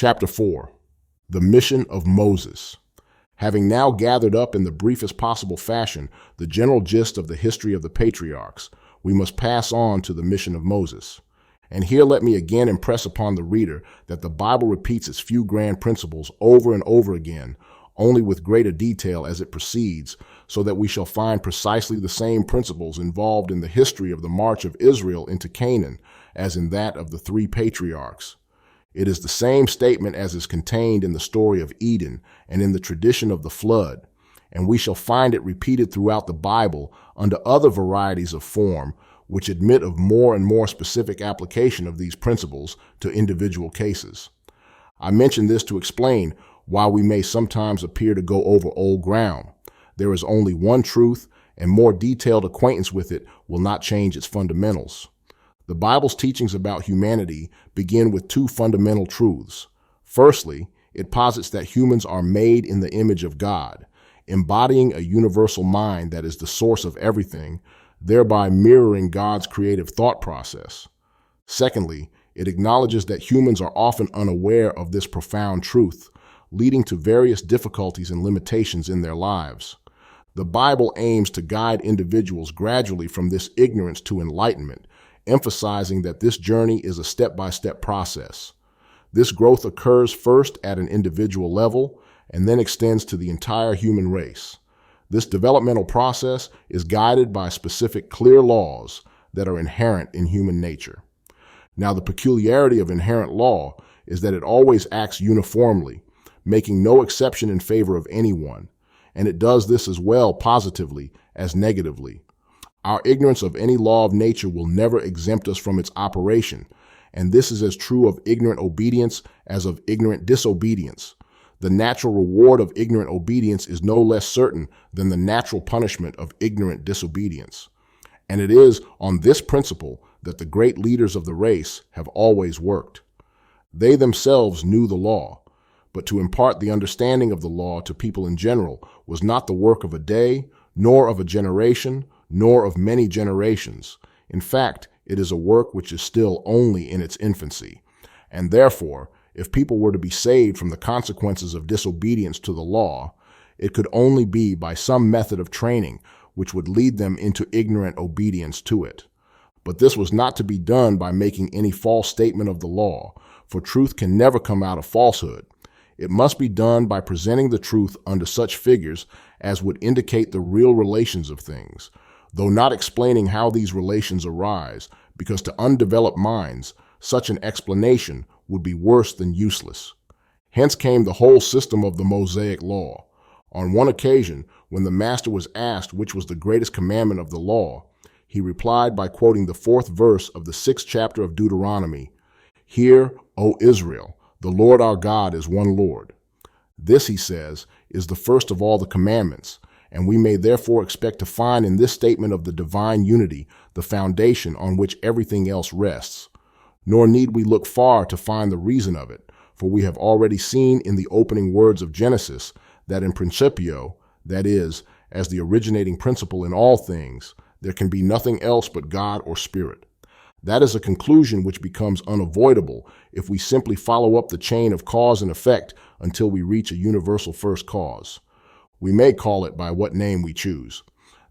Chapter 4. The Mission of Moses. Having now gathered up in the briefest possible fashion the general gist of the history of the patriarchs, we must pass on to the mission of Moses. And here let me again impress upon the reader that the Bible repeats its few grand principles over and over again, only with greater detail as it proceeds, so that we shall find precisely the same principles involved in the history of the march of Israel into Canaan as in that of the three patriarchs. It is the same statement as is contained in the story of Eden and in the tradition of the flood, and we shall find it repeated throughout the Bible under other varieties of form, which admit of more and more specific application of these principles to individual cases. I mention this to explain why we may sometimes appear to go over old ground. There is only one truth, and more detailed acquaintance with it will not change its fundamentals. The Bible's teachings about humanity begin with two fundamental truths. Firstly, it posits that humans are made in the image of God, embodying a universal mind that is the source of everything, thereby mirroring God's creative thought process. Secondly, it acknowledges that humans are often unaware of this profound truth, leading to various difficulties and limitations in their lives. The Bible aims to guide individuals gradually from this ignorance to enlightenment, emphasizing that this journey is a step-by-step process. This growth occurs first at an individual level and then extends to the entire human race. This developmental process is guided by specific clear laws that are inherent in human nature. Now, the peculiarity of inherent law is that it always acts uniformly, making no exception in favor of anyone, and it does this as well positively as negatively. Our ignorance of any law of nature will never exempt us from its operation, and this is as true of ignorant obedience as of ignorant disobedience. The natural reward of ignorant obedience is no less certain than the natural punishment of ignorant disobedience. And it is on this principle that the great leaders of the race have always worked. They themselves knew the law, but to impart the understanding of the law to people in general was not the work of a day, nor of a generation, nor of many generations. In fact, it is a work which is still only in its infancy. And therefore, if people were to be saved from the consequences of disobedience to the law, it could only be by some method of training which would lead them into ignorant obedience to it. But this was not to be done by making any false statement of the law, for truth can never come out of falsehood. It must be done by presenting the truth under such figures as would indicate the real relations of things, though not explaining how these relations arise, because to undeveloped minds, such an explanation would be worse than useless. Hence came the whole system of the Mosaic law. On one occasion, when the master was asked which was the greatest commandment of the law, he replied by quoting the 4th verse of the 6th chapter of Deuteronomy, "Hear, O Israel, the Lord our God is one Lord." This, he says, is the first of all the commandments, and we may therefore expect to find in this statement of the divine unity the foundation on which everything else rests. Nor need we look far to find the reason of it, for we have already seen in the opening words of Genesis that in principio, that is, as the originating principle in all things, there can be nothing else but God or Spirit. That is a conclusion which becomes unavoidable if we simply follow up the chain of cause and effect until we reach a universal first cause. We may call it by what name we choose.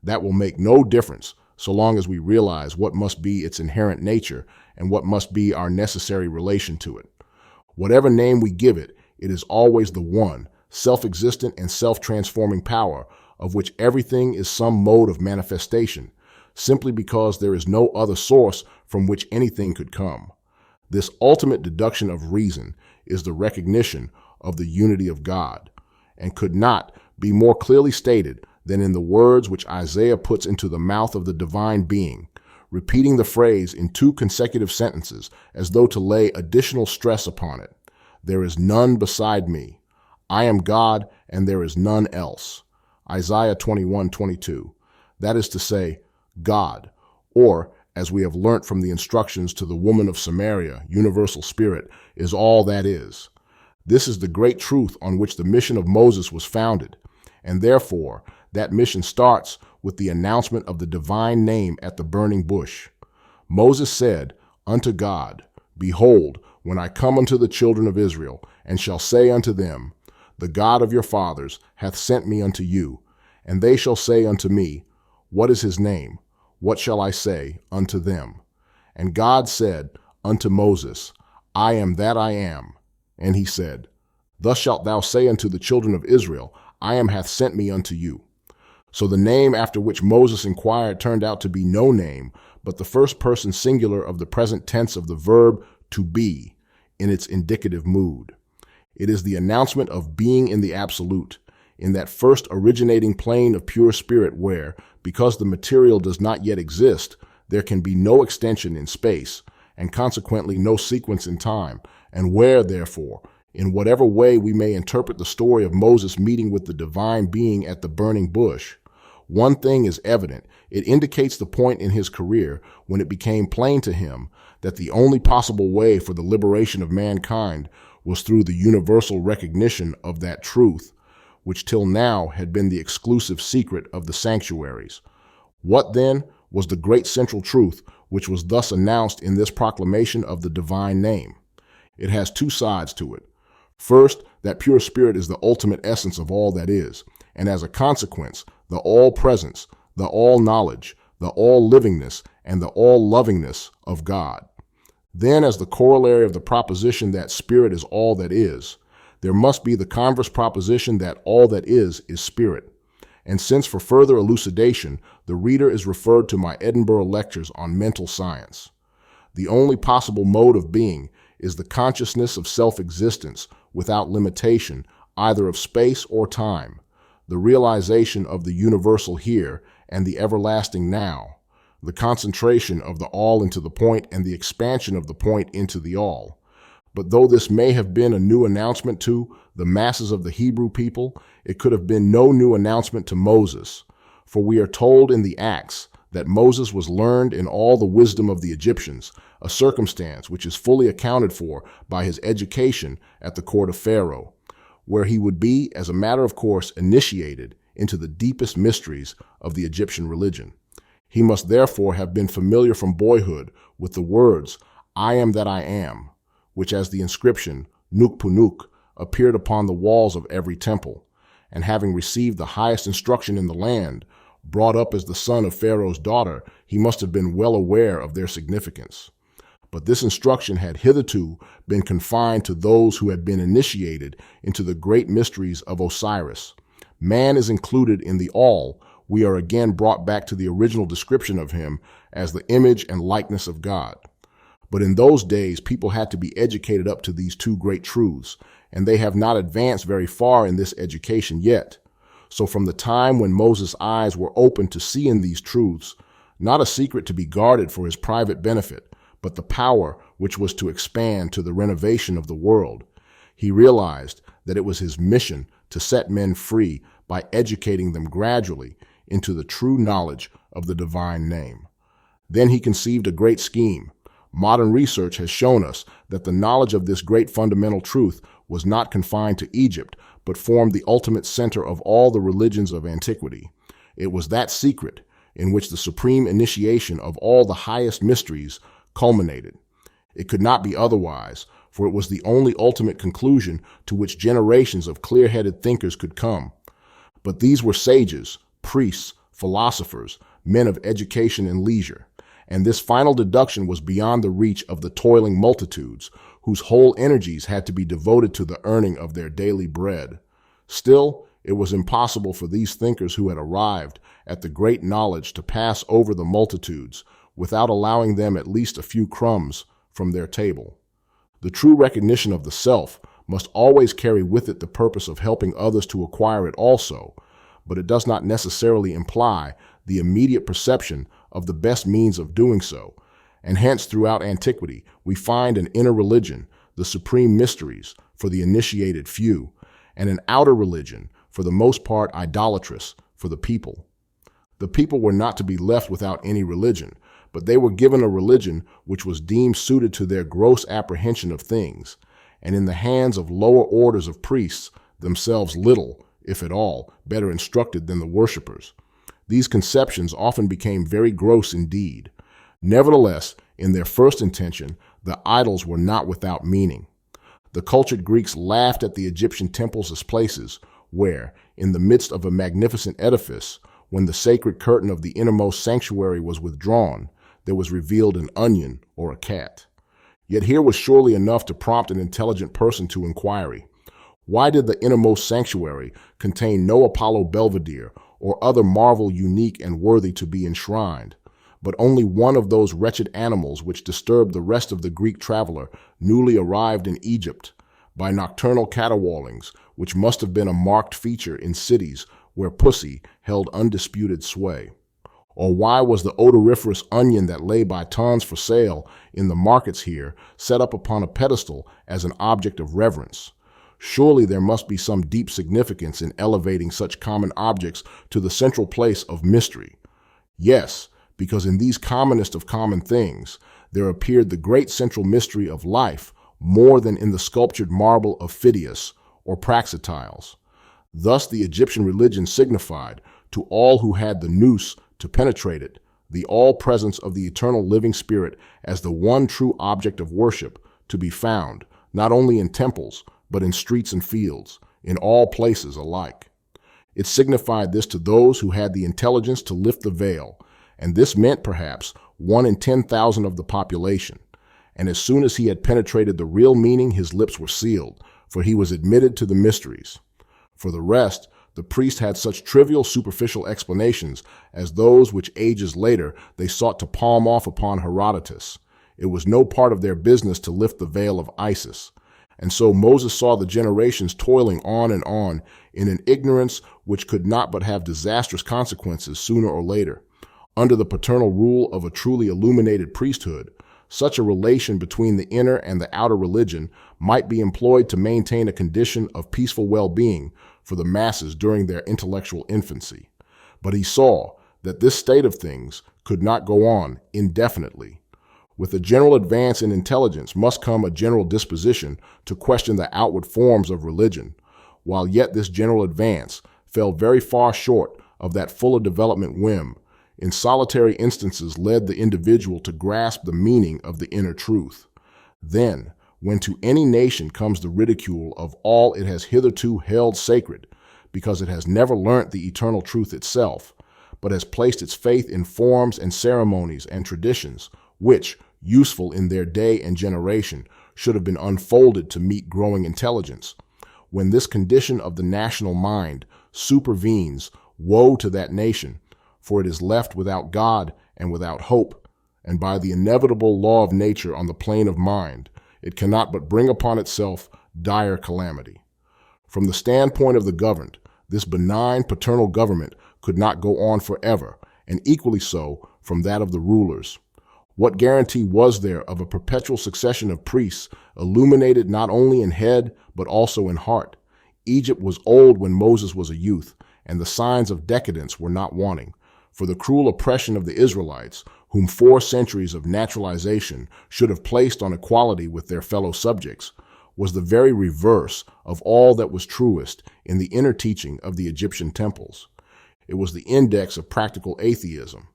That will make no difference so long as we realize what must be its inherent nature and what must be our necessary relation to it. Whatever name we give it, it is always the one, self-existent and self-transforming power of which everything is some mode of manifestation, simply because there is no other source from which anything could come. This ultimate deduction of reason is the recognition of the unity of God, and could not be more clearly stated than in the words which Isaiah puts into the mouth of the divine being, repeating the phrase in 2 consecutive sentences as though to lay additional stress upon it. "There is none beside me. I am God, and there is none else." Isaiah 21:22. That is to say, God, or, as we have learnt from the instructions to the woman of Samaria, universal spirit, is all that is. This is the great truth on which the mission of Moses was founded, and therefore that mission starts with the announcement of the divine name at the burning bush. Moses said unto God, "Behold, when I come unto the children of Israel, and shall say unto them, The God of your fathers hath sent me unto you. And they shall say unto me, What is his name? What shall I say unto them? And God said unto Moses, I am that I am. And he said, Thus shalt thou say unto the children of Israel, I am hath sent me unto you. So the name after which Moses inquired turned out to be no name, but the first person singular of the present tense of the verb to be in its indicative mood. It is the announcement of being in the absolute, in that first originating plane of pure spirit where, because the material does not yet exist, there can be no extension in space, and consequently no sequence in time, and where, therefore, in whatever way we may interpret the story of Moses meeting with the divine being at the burning bush, one thing is evident. It indicates the point in his career when it became plain to him that the only possible way for the liberation of mankind was through the universal recognition of that truth, which till now had been the exclusive secret of the sanctuaries. What, then, was the great central truth which was thus announced in this proclamation of the divine name? It has two sides to it. First, that pure spirit is the ultimate essence of all that is, and as a consequence, the all-presence, the all-knowledge, the all-livingness, and the all-lovingness of God. Then, as the corollary of the proposition that spirit is all that is, there must be the converse proposition that all that is spirit. And since for further elucidation, the reader is referred to my Edinburgh lectures on mental science, the only possible mode of being is the consciousness of self-existence without limitation, either of space or time, the realization of the universal here and the everlasting now, the concentration of the all into the point and the expansion of the point into the all. But though this may have been a new announcement to the masses of the Hebrew people, it could have been no new announcement to Moses, for we are told in the Acts that Moses was learned in all the wisdom of the Egyptians, a circumstance which is fully accounted for by his education at the court of Pharaoh, where he would be, as a matter of course, initiated into the deepest mysteries of the Egyptian religion. He must therefore have been familiar from boyhood with the words, I am that I am, which as the inscription, Nukpunuk, appeared upon the walls of every temple, and having received the highest instruction in the land, brought up as the son of Pharaoh's daughter, he must have been well aware of their significance. But this instruction had hitherto been confined to those who had been initiated into the great mysteries of Osiris. Man is included in the all. We are again brought back to the original description of him as the image and likeness of God. But in those days, people had to be educated up to these two great truths, and they have not advanced very far in this education yet. So from the time when Moses' eyes were opened to see in these truths, not a secret to be guarded for his private benefit, but the power which was to expand to the renovation of the world, he realized that it was his mission to set men free by educating them gradually into the true knowledge of the divine name. Then he conceived a great scheme. Modern research has shown us that the knowledge of this great fundamental truth was not confined to Egypt, but formed the ultimate center of all the religions of antiquity. It was that secret in which the supreme initiation of all the highest mysteries culminated. It could not be otherwise, for it was the only ultimate conclusion to which generations of clear-headed thinkers could come. But these were sages, priests, philosophers, men of education and leisure, and this final deduction was beyond the reach of the toiling multitudes, whose whole energies had to be devoted to the earning of their daily bread. Still, it was impossible for these thinkers who had arrived at the great knowledge to pass over the multitudes without allowing them at least a few crumbs from their table. The true recognition of the self must always carry with it the purpose of helping others to acquire it also, but it does not necessarily imply the immediate perception of the best means of doing so, and hence throughout antiquity we find an inner religion, the supreme mysteries, for the initiated few, and an outer religion, for the most part idolatrous, for the people. The people were not to be left without any religion, but they were given a religion which was deemed suited to their gross apprehension of things, and in the hands of lower orders of priests, themselves little, if at all, better instructed than the worshippers. These conceptions often became very gross indeed. Nevertheless, in their first intention, the idols were not without meaning. The cultured Greeks laughed at the Egyptian temples as places where, in the midst of a magnificent edifice, when the sacred curtain of the innermost sanctuary was withdrawn, there was revealed an onion or a cat. Yet here was surely enough to prompt an intelligent person to inquiry. Why did the innermost sanctuary contain no Apollo Belvedere or other marvel unique and worthy to be enshrined, but only one of those wretched animals which disturbed the rest of the Greek traveler newly arrived in Egypt by nocturnal caterwaulings, which must have been a marked feature in cities where pussy held undisputed sway? Or why was the odoriferous onion that lay by tons for sale in the markets here set up upon a pedestal as an object of reverence? Surely there must be some deep significance in elevating such common objects to the central place of mystery. Yes, because in these commonest of common things, there appeared the great central mystery of life more than in the sculptured marble of Phidias or Praxitiles. Thus the Egyptian religion signified, to all who had the nous to penetrate it, the all-presence of the eternal living spirit as the one true object of worship to be found, not only in temples, but in streets and fields, in all places alike. It signified this to those who had the intelligence to lift the veil, and this meant, perhaps, 1 in 10,000 of the population. And as soon as he had penetrated the real meaning, his lips were sealed, for he was admitted to the mysteries. For the rest, the priest had such trivial superficial explanations as those which ages later they sought to palm off upon Herodotus. It was no part of their business to lift the veil of Isis. And so Moses saw the generations toiling on and on in an ignorance which could not but have disastrous consequences sooner or later. Under the paternal rule of a truly illuminated priesthood, such a relation between the inner and the outer religion might be employed to maintain a condition of peaceful well-being for the masses during their intellectual infancy. But he saw that this state of things could not go on indefinitely. With a general advance in intelligence must come a general disposition to question the outward forms of religion, while yet this general advance fell very far short of that fuller development whim, in solitary instances led the individual to grasp the meaning of the inner truth. Then, when to any nation comes the ridicule of all it has hitherto held sacred, because it has never learnt the eternal truth itself, but has placed its faith in forms and ceremonies and traditions, which, useful in their day and generation, should have been unfolded to meet growing intelligence. When this condition of the national mind supervenes, woe to that nation, for it is left without God and without hope, and by the inevitable law of nature on the plane of mind, it cannot but bring upon itself dire calamity. From the standpoint of the governed, this benign paternal government could not go on forever, and equally so from that of the rulers. What guarantee was there of a perpetual succession of priests, illuminated not only in head, but also in heart? Egypt was old when Moses was a youth, and the signs of decadence were not wanting. For the cruel oppression of the Israelites, whom 4 centuries of naturalization should have placed on equality with their fellow subjects, was the very reverse of all that was truest in the inner teaching of the Egyptian temples. It was the index of practical atheism.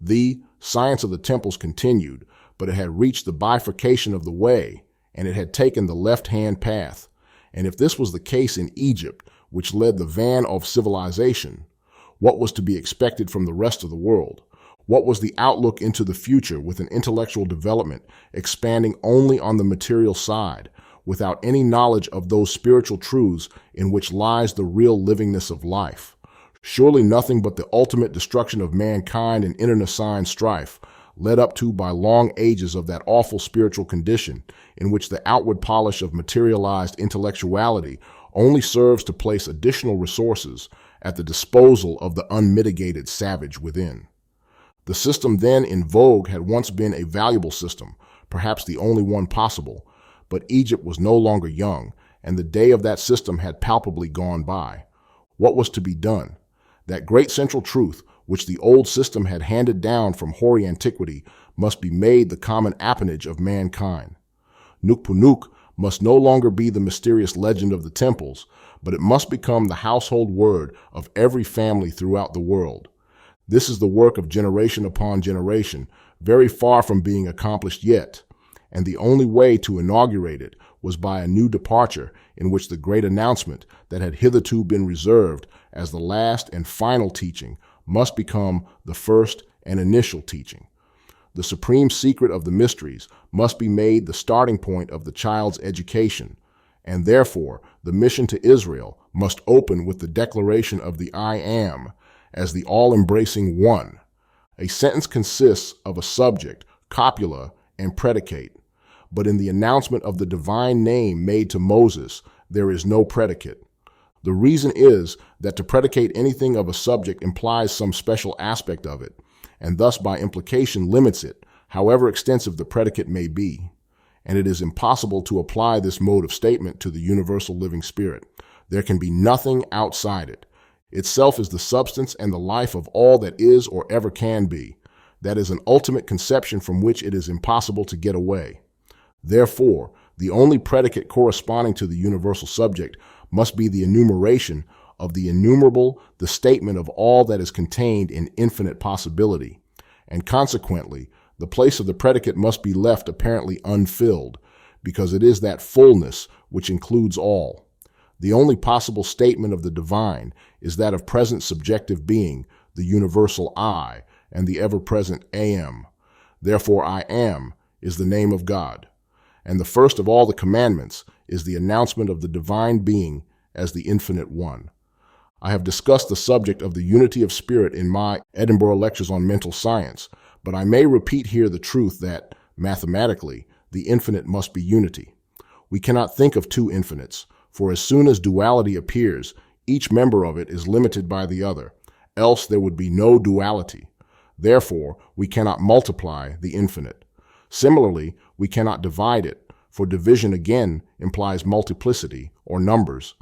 The science of the temples continued, but it had reached the bifurcation of the way, and it had taken the left-hand path. And if this was the case in Egypt, which led the van of civilization, what was to be expected from the rest of the world? What was the outlook into the future with an intellectual development expanding only on the material side, without any knowledge of those spiritual truths in which lies the real livingness of life? Surely nothing but the ultimate destruction of mankind and internecine strife, led up to by long ages of that awful spiritual condition in which the outward polish of materialized intellectuality only serves to place additional resources at the disposal of the unmitigated savage within. The system then in vogue had once been a valuable system, perhaps the only one possible, but Egypt was no longer young, and the day of that system had palpably gone by. What was to be done? That great central truth, which the old system had handed down from hoary antiquity, must be made the common appanage of mankind. Nukpunuk must no longer be the mysterious legend of the temples, but it must become the household word of every family throughout the world. This is the work of generation upon generation, very far from being accomplished yet, and the only way to inaugurate it was by a new departure in which the great announcement that had hitherto been reserved as the last and final teaching must become the first and initial teaching. The supreme secret of the mysteries must be made the starting point of the child's education, and therefore the mission to Israel must open with the declaration of the I Am as the all-embracing One. A sentence consists of a subject, copula, and predicate, but in the announcement of the divine name made to Moses, there is no predicate. The reason is that to predicate anything of a subject implies some special aspect of it, and thus by implication limits it, however extensive the predicate may be. And it is impossible to apply this mode of statement to the universal living spirit. There can be nothing outside it. Itself is the substance and the life of all that is or ever can be. That is an ultimate conception from which it is impossible to get away. Therefore, the only predicate corresponding to the universal subject must be the enumeration of the innumerable, the statement of all that is contained in infinite possibility, and consequently, the place of the predicate must be left apparently unfilled, because it is that fullness which includes all. The only possible statement of the divine is that of present subjective being, the universal I, and the ever-present Am. Therefore, I Am is the name of God. And the first of all the commandments is the announcement of the divine being as the infinite one. I have discussed the subject of the unity of spirit in my Edinburgh lectures on mental science, but I may repeat here the truth that, mathematically, the infinite must be unity. We cannot think of two infinites, for as soon as duality appears, each member of it is limited by the other, else there would be no duality. Therefore, we cannot multiply the infinite. Similarly, we cannot divide it, for division again implies multiplicity, or numbers,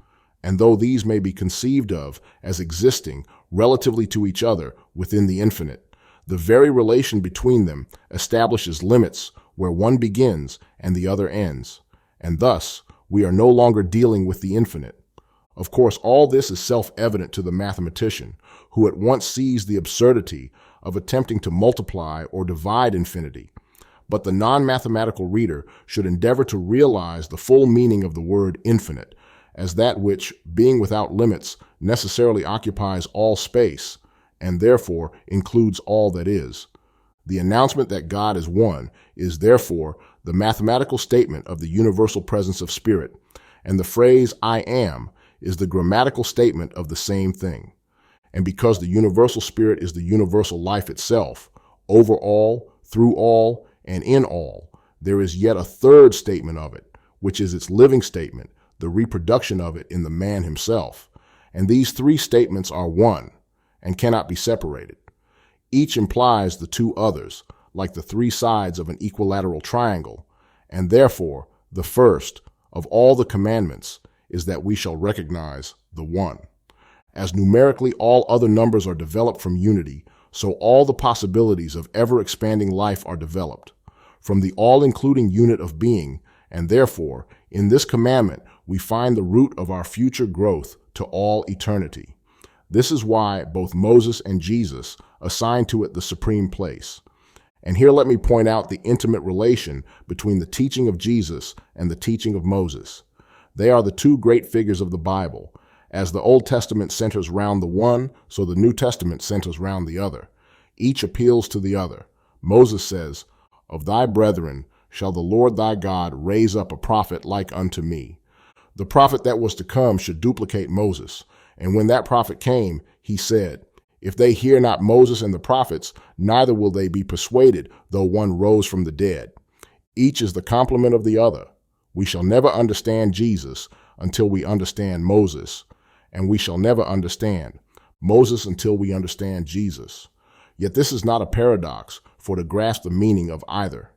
and though these may be conceived of as existing relatively to each other within the infinite, the very relation between them establishes limits where one begins and the other ends, and thus we are no longer dealing with the infinite. Of course, all this is self-evident to the mathematician, who at once sees the absurdity of attempting to multiply or divide infinity. But the non-mathematical reader should endeavor to realize the full meaning of the word infinite as that which, being without limits, necessarily occupies all space, and therefore includes all that is. The announcement that God is one is therefore the mathematical statement of the universal presence of spirit, and the phrase I am is the grammatical statement of the same thing. And because the universal spirit is the universal life itself, over all, through all, and in all, there is yet a third statement of it, which is its living statement, the reproduction of it in the man himself. And these three statements are one, and cannot be separated. Each implies the two others, like the three sides of an equilateral triangle, and therefore the first of all the commandments is that we shall recognize the one. As numerically all other numbers are developed from unity, so all the possibilities of ever-expanding life are developed from the all-including unit of being, and therefore, in this commandment, we find the root of our future growth to all eternity. This is why both Moses and Jesus assigned to it the supreme place. And here let me point out the intimate relation between the teaching of Jesus and the teaching of Moses. They are the two great figures of the Bible. As the Old Testament centers round the one, so the New Testament centers round the other. Each appeals to the other. Moses says, "Of thy brethren shall the Lord thy God raise up a prophet like unto me." The prophet that was to come should duplicate Moses. And when that prophet came, he said, "If they hear not Moses and the prophets, neither will they be persuaded, though one rose from the dead." Each is the complement of the other. We shall never understand Jesus until we understand Moses, and we shall never understand Moses until we understand Jesus. Yet this is not a paradox, for to grasp the meaning of either.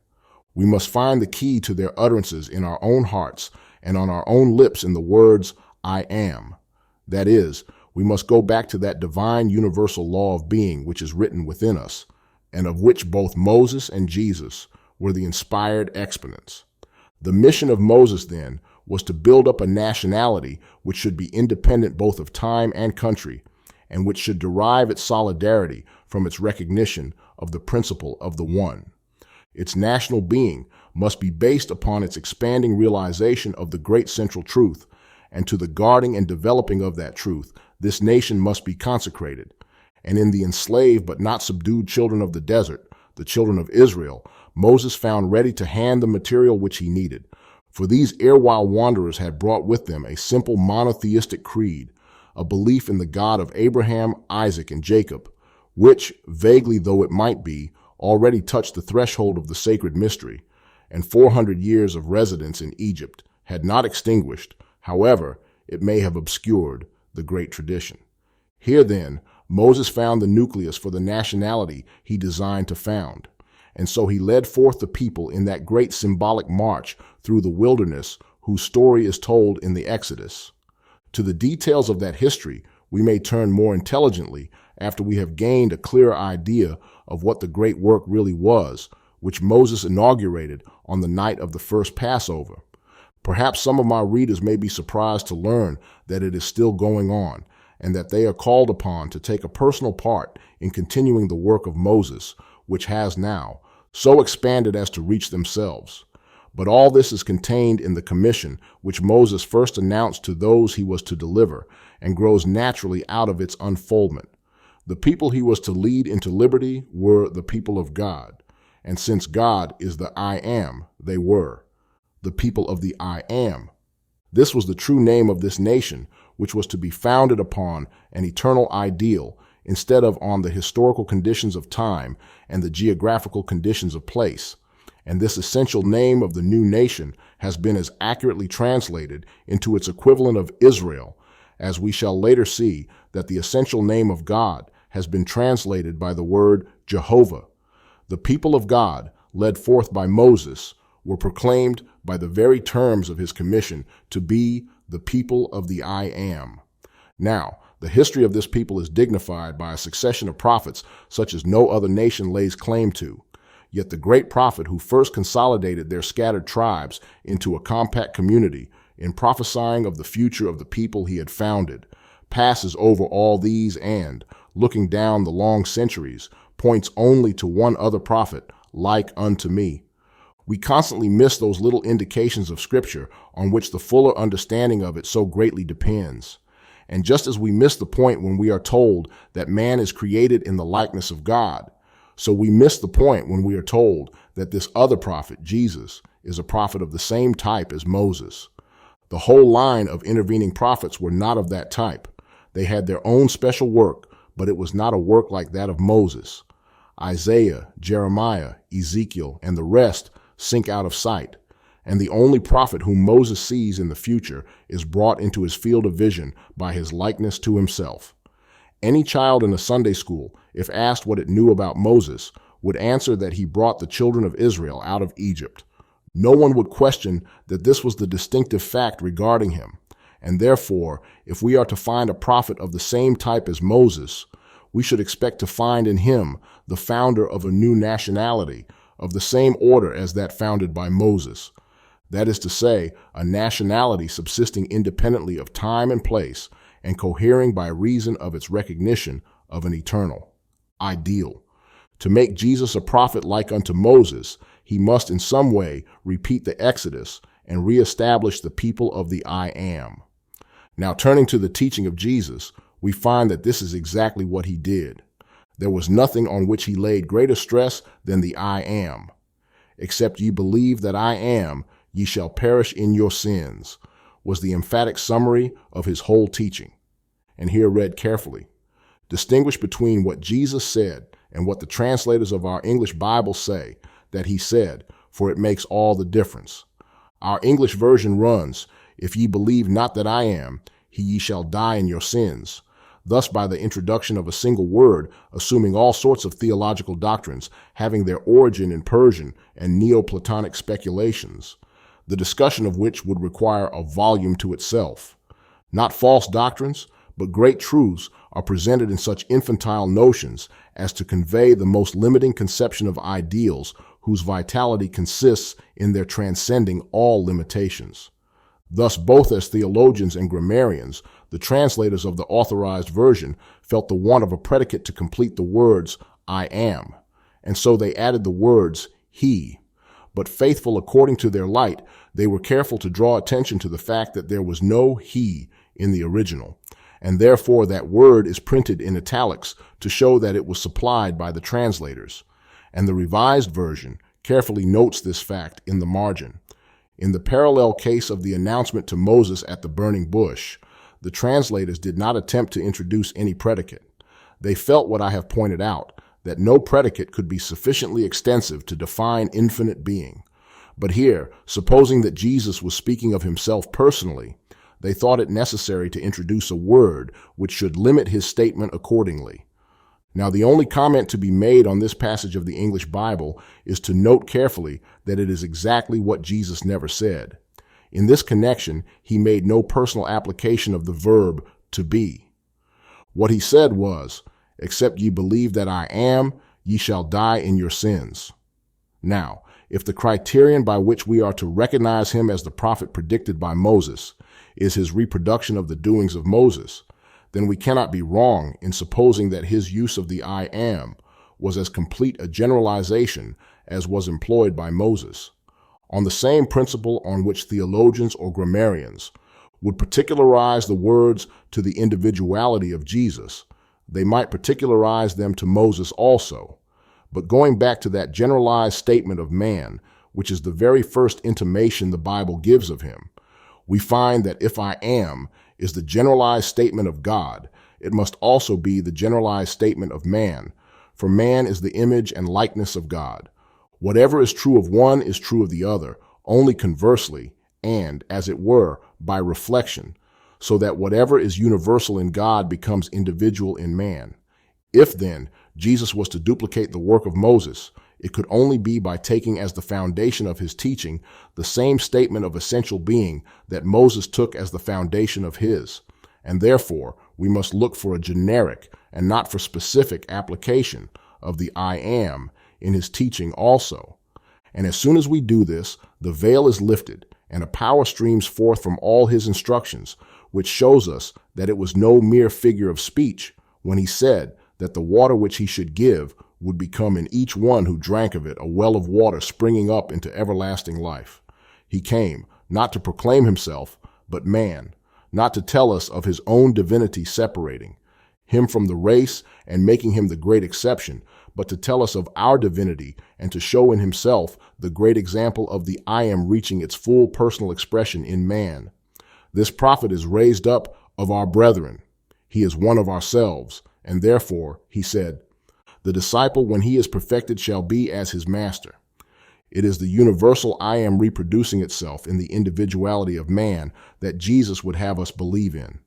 We must find the key to their utterances in our own hearts and on our own lips in the words, I am. That is, we must go back to that divine universal law of being which is written within us, and of which both Moses and Jesus were the inspired exponents. The mission of Moses, then, was to build up a nationality which should be independent both of time and country, and which should derive its solidarity from its recognition of the principle of the one. Its national being must be based upon its expanding realization of the great central truth, and to the guarding and developing of that truth, this nation must be consecrated. And in the enslaved but not subdued children of the desert, the children of Israel, Moses found ready to hand the material which he needed. For these erewhile wanderers had brought with them a simple monotheistic creed, a belief in the God of Abraham, Isaac, and Jacob, which, vaguely though it might be, already touched the threshold of the sacred mystery, and 400 years of residence in Egypt had not extinguished, however, it may have obscured, the great tradition. Here, then, Moses found the nucleus for the nationality he designed to found, and so he led forth the people in that great symbolic march through the wilderness whose story is told in the Exodus. To the details of that history we may turn more intelligently after we have gained a clearer idea of what the great work really was, which Moses inaugurated on the night of the first Passover. Perhaps some of my readers may be surprised to learn that it is still going on, and that they are called upon to take a personal part in continuing the work of Moses, which has now so expanded as to reach themselves. But all this is contained in the commission which Moses first announced to those he was to deliver, and grows naturally out of its unfoldment. The people he was to lead into liberty were the people of God, and since God is the I Am, they were the people of the I Am. This was the true name of this nation, which was to be founded upon an eternal ideal instead of on the historical conditions of time and the geographical conditions of place. And this essential name of the new nation has been as accurately translated into its equivalent of Israel, as we shall later see that the essential name of God has been translated by the word Jehovah. The people of God, led forth by Moses, were proclaimed by the very terms of his commission to be the people of the I Am. Now, the history of this people is dignified by a succession of prophets such as no other nation lays claim to. Yet the great prophet who first consolidated their scattered tribes into a compact community in prophesying of the future of the people he had founded passes over all these and, looking down the long centuries, points only to one other prophet, like unto me. We constantly miss those little indications of Scripture on which the fuller understanding of it so greatly depends. And just as we miss the point when we are told that man is created in the likeness of God, so we miss the point when we are told that this other prophet, Jesus, is a prophet of the same type as Moses. The whole line of intervening prophets were not of that type. They had their own special work, but it was not a work like that of Moses. Isaiah, Jeremiah, Ezekiel, and the rest sink out of sight, and the only prophet whom Moses sees in the future is brought into his field of vision by his likeness to himself. Any child in a Sunday school, if asked what it knew about Moses, would answer that he brought the children of Israel out of Egypt. No one would question that this was the distinctive fact regarding him, and therefore, if we are to find a prophet of the same type as Moses, we should expect to find in him the founder of a new nationality, of the same order as that founded by Moses. That is to say, a nationality subsisting independently of time and place, and cohering by reason of its recognition of an eternal ideal. To make Jesus a prophet like unto Moses, he must in some way repeat the Exodus and reestablish the people of the I Am. Now, turning to the teaching of Jesus, we find that this is exactly what he did. There was nothing on which he laid greater stress than the I Am. Except ye believe that I am, ye shall perish in your sins, was the emphatic summary of his whole teaching. And here read carefully. Distinguish between what Jesus said and what the translators of our English Bible say that he said, for it makes all the difference. Our English version runs, if ye believe not that I am, ye shall die in your sins. Thus, by the introduction of a single word, assuming all sorts of theological doctrines, having their origin in Persian and Neoplatonic speculations, the discussion of which would require a volume to itself. Not false doctrines, but great truths are presented in such infantile notions as to convey the most limiting conception of ideals whose vitality consists in their transcending all limitations. Thus, both as theologians and grammarians, the translators of the authorized version felt the want of a predicate to complete the words, I am, and so they added the words, he. but faithful according to their light, they were careful to draw attention to the fact that there was no he in the original, and therefore that word is printed in italics to show that it was supplied by the translators. And the Revised Version carefully notes this fact in the margin. In the parallel case of the announcement to Moses at the burning bush, the translators did not attempt to introduce any predicate. They felt what I have pointed out, that no predicate could be sufficiently extensive to define infinite being. But here, supposing that Jesus was speaking of himself personally, they thought it necessary to introduce a word which should limit his statement accordingly. Now, the only comment to be made on this passage of the English Bible is to note carefully that it is exactly what Jesus never said. In this connection, he made no personal application of the verb to be. What he said was, "Except ye believe that I am, ye shall die in your sins." Now, if the criterion by which we are to recognize him as the prophet predicted by Moses is his reproduction of the doings of Moses, then we cannot be wrong in supposing that his use of the I am was as complete a generalization as was employed by Moses. On the same principle on which theologians or grammarians would particularize the words to the individuality of Jesus, they might particularize them to Moses also. But going back to that generalized statement of man, which is the very first intimation the Bible gives of him, we find that if I am is the generalized statement of God, it must also be the generalized statement of man, for man is the image and likeness of God. Whatever is true of one is true of the other, only conversely, and, as it were, by reflection, so that whatever is universal in God becomes individual in man. If, then, Jesus was to duplicate the work of Moses, it could only be by taking as the foundation of his teaching the same statement of essential being that Moses took as the foundation of his, and therefore we must look for a generic and not for specific application of the I am in his teaching also. And as soon as we do this, the veil is lifted and a power streams forth from all his instructions, which shows us that it was no mere figure of speech when he said that the water which he should give would become in each one who drank of it a well of water springing up into everlasting life. He came not to proclaim himself, but man, not to tell us of his own divinity separating him from the race and making him the great exception, but to tell us of our divinity and to show in himself the great example of the I am reaching its full personal expression in man. This prophet is raised up of our brethren. He is one of ourselves, and therefore, he said, the disciple, when he is perfected, shall be as his master. It is the universal I am reproducing itself in the individuality of man that Jesus would have us believe in.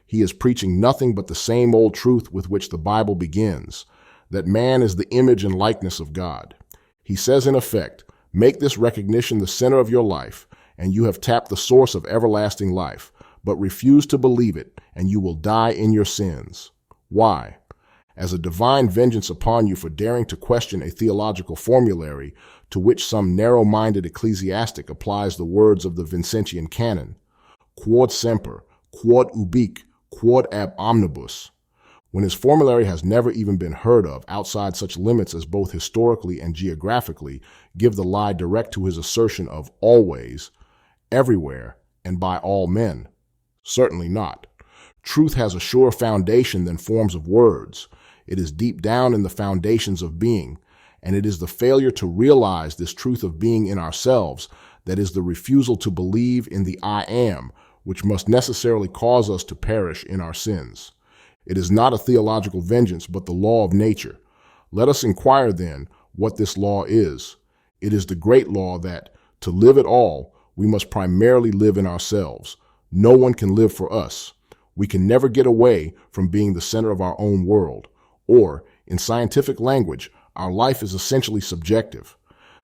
He is preaching nothing but the same old truth with which the Bible begins, that man is the image and likeness of God. He says in effect, make this recognition the center of your life, and you have tapped the source of everlasting life, but refuse to believe it, and you will die in your sins. Why? As a divine vengeance upon you for daring to question a theological formulary to which some narrow-minded ecclesiastic applies the words of the Vincentian canon, quod semper, quod ubique, quod ab omnibus, when his formulary has never even been heard of outside such limits as both historically and geographically give the lie direct to his assertion of always, everywhere, and by all men. Certainly not. Truth has a surer foundation than forms of words. It is deep down in the foundations of being, and it is the failure to realize this truth of being in ourselves that is the refusal to believe in the I am, which must necessarily cause us to perish in our sins. It is not a theological vengeance, but the law of nature. Let us inquire then what this law is. It is the great law that, to live at all, we must primarily live in ourselves. No one can live for us. We can never get away from being the center of our own world. Or, in scientific language, our life is essentially subjective.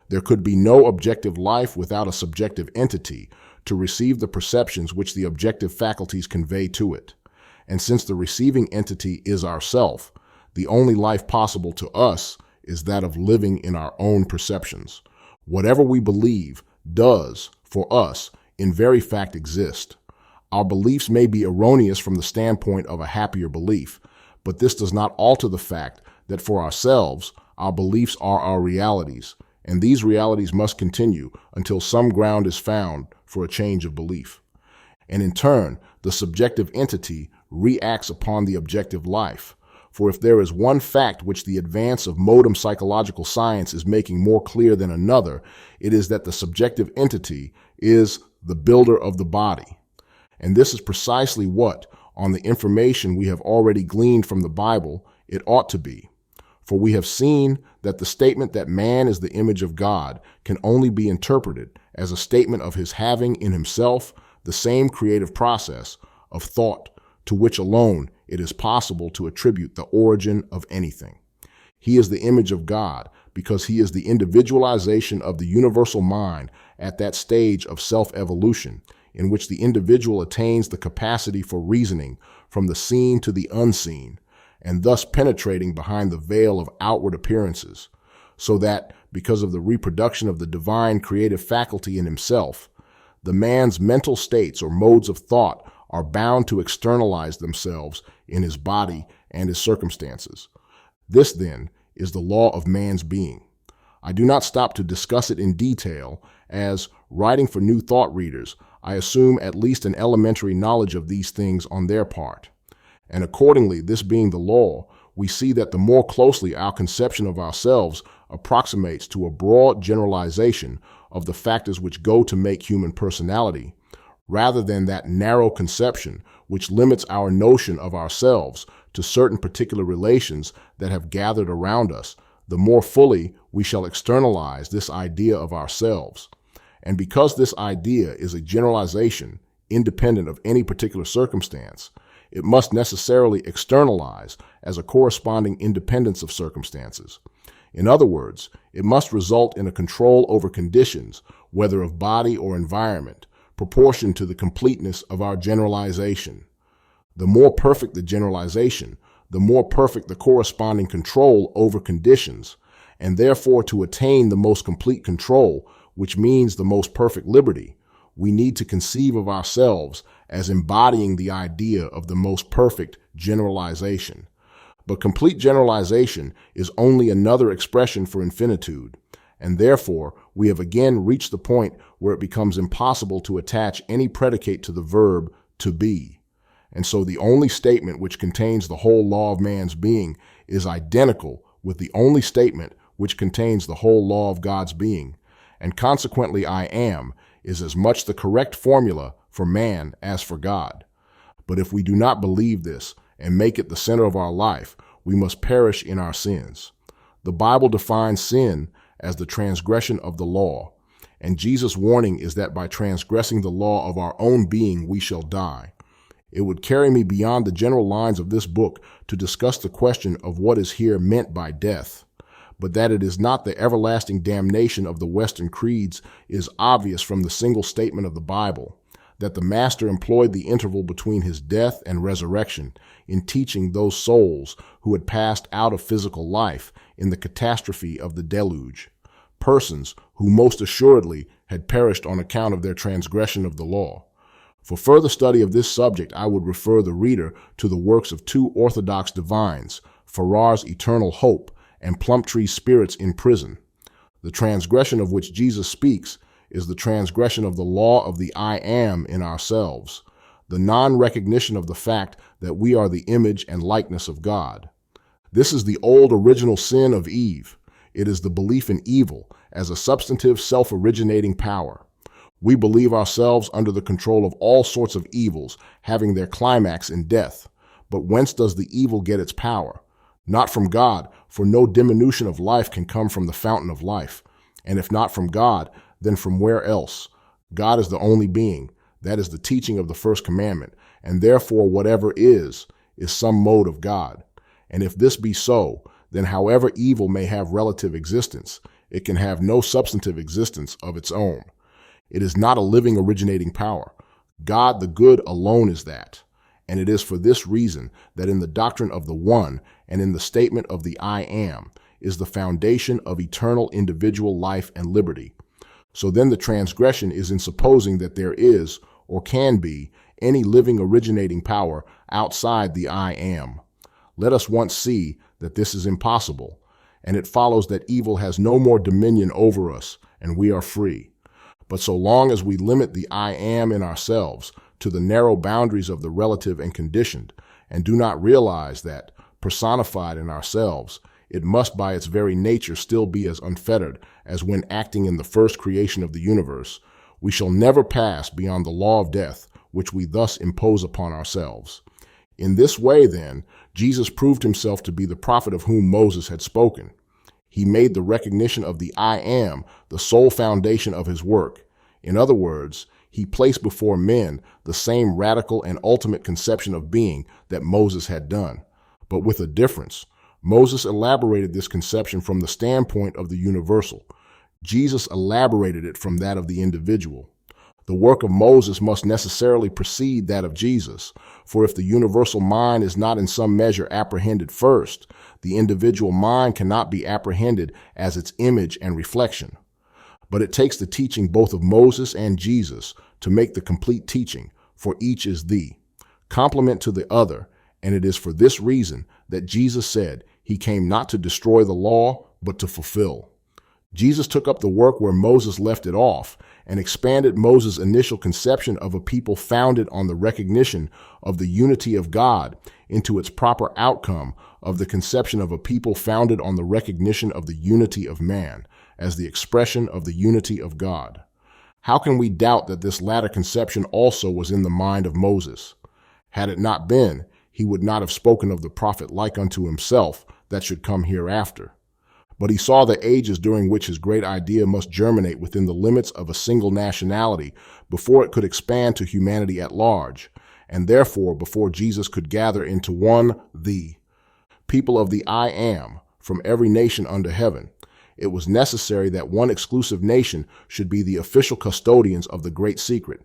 There could be no objective life without a subjective entity to receive the perceptions which the objective faculties convey to it. And since the receiving entity is ourself, the only life possible to us is that of living in our own perceptions. Whatever we believe does, for us, in very fact exist. Our beliefs may be erroneous from the standpoint of a happier belief, but this does not alter the fact that for ourselves, our beliefs are our realities, and these realities must continue until some ground is found for a change of belief. And in turn, the subjective entity reacts upon the objective life. For if there is one fact which the advance of modern psychological science is making more clear than another, it is that the subjective entity is the builder of the body. And this is precisely what, on the information we have already gleaned from the Bible, it ought to be. For we have seen that the statement that man is the image of God can only be interpreted as a statement of his having in himself the same creative process of thought to which alone it is possible to attribute the origin of anything. He is the image of God because he is the individualization of the universal mind at that stage of self-evolution in which the individual attains the capacity for reasoning from the seen to the unseen, and thus penetrating behind the veil of outward appearances, so that, because of the reproduction of the divine creative faculty in himself, the man's mental states or modes of thought are bound to externalize themselves in his body and his circumstances. This, then, is the law of man's being. I do not stop to discuss it in detail, as, writing for New Thought readers, I assume at least an elementary knowledge of these things on their part. And accordingly, this being the law, we see that the more closely our conception of ourselves approximates to a broad generalization of the factors which go to make human personality, rather than that narrow conception which limits our notion of ourselves to certain particular relations that have gathered around us, the more fully we shall externalize this idea of ourselves. And because this idea is a generalization independent of any particular circumstance, it must necessarily externalize as a corresponding independence of circumstances. In other words, it must result in a control over conditions, whether of body or environment, proportioned to the completeness of our generalization. The more perfect the generalization, the more perfect the corresponding control over conditions, and therefore to attain the most complete control, which means the most perfect liberty, we need to conceive of ourselves as embodying the idea of the most perfect generalization. But complete generalization is only another expression for infinitude, and therefore we have again reached the point where it becomes impossible to attach any predicate to the verb to be. And so the only statement which contains the whole law of man's being is identical with the only statement which contains the whole law of God's being, and consequently I am is as much the correct formula for man as for God. But if we do not believe this and make it the center of our life, we must perish in our sins. The Bible defines sin as the transgression of the law, and Jesus' warning is that by transgressing the law of our own being we shall die. It would carry me beyond the general lines of this book to discuss the question of what is here meant by death, but that it is not the everlasting damnation of the Western creeds is obvious from the single statement of the Bible, that the Master employed the interval between his death and resurrection in teaching those souls who had passed out of physical life in the catastrophe of the deluge, persons who most assuredly had perished on account of their transgression of the law. For further study of this subject, I would refer the reader to the works of two Orthodox divines, Farrar's Eternal Hope and Plumptree's Spirits in Prison. The transgression of which Jesus speaks is the transgression of the law of the I am in ourselves, the non-recognition of the fact that we are the image and likeness of God. This is the old original sin of Eve. It is the belief in evil as a substantive self-originating power. We believe ourselves under the control of all sorts of evils, having their climax in death. But whence does the evil get its power? Not from God, for no diminution of life can come from the fountain of life. And if not from God, then from where else? God is the only being. That is the teaching of the first commandment. And therefore whatever is some mode of God. And if this be so, then however evil may have relative existence, it can have no substantive existence of its own. It is not a living originating power. God the good alone is that. And it is for this reason that in the doctrine of the One and in the statement of the I am is the foundation of eternal individual life and liberty. So then the transgression is in supposing that there is, or can be, any living originating power outside the I am. Let us once see that this is impossible, and it follows that evil has no more dominion over us, and we are free. But so long as we limit the I am in ourselves to the narrow boundaries of the relative and conditioned, and do not realize that, personified in ourselves, it must by its very nature still be as unfettered as when acting in the first creation of the universe, we shall never pass beyond the law of death, which we thus impose upon ourselves. In this way, then, Jesus proved himself to be the prophet of whom Moses had spoken. He made the recognition of the I am the sole foundation of his work. In other words, he placed before men the same radical and ultimate conception of being that Moses had done, but with a difference. Moses elaborated this conception from the standpoint of the universal. Jesus elaborated it from that of the individual. The work of Moses must necessarily precede that of Jesus, for if the universal mind is not in some measure apprehended first, the individual mind cannot be apprehended as its image and reflection. But it takes the teaching both of Moses and Jesus to make the complete teaching, for each is the complement to the other, and it is for this reason that Jesus said he came not to destroy the law, but to fulfill. Jesus took up the work where Moses left it off and expanded Moses' initial conception of a people founded on the recognition of the unity of God into its proper outcome of the conception of a people founded on the recognition of the unity of man as the expression of the unity of God. How can we doubt that this latter conception also was in the mind of Moses? Had it not been, he would not have spoken of the prophet like unto himself that should come hereafter. But he saw the ages during which his great idea must germinate within the limits of a single nationality before it could expand to humanity at large, and therefore before Jesus could gather into one the people of the I am from every nation under heaven. It was necessary that one exclusive nation should be the official custodians of the great secret,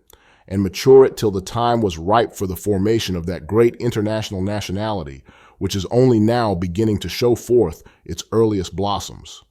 and mature it till the time was ripe for the formation of that great international nationality, which is only now beginning to show forth its earliest blossoms.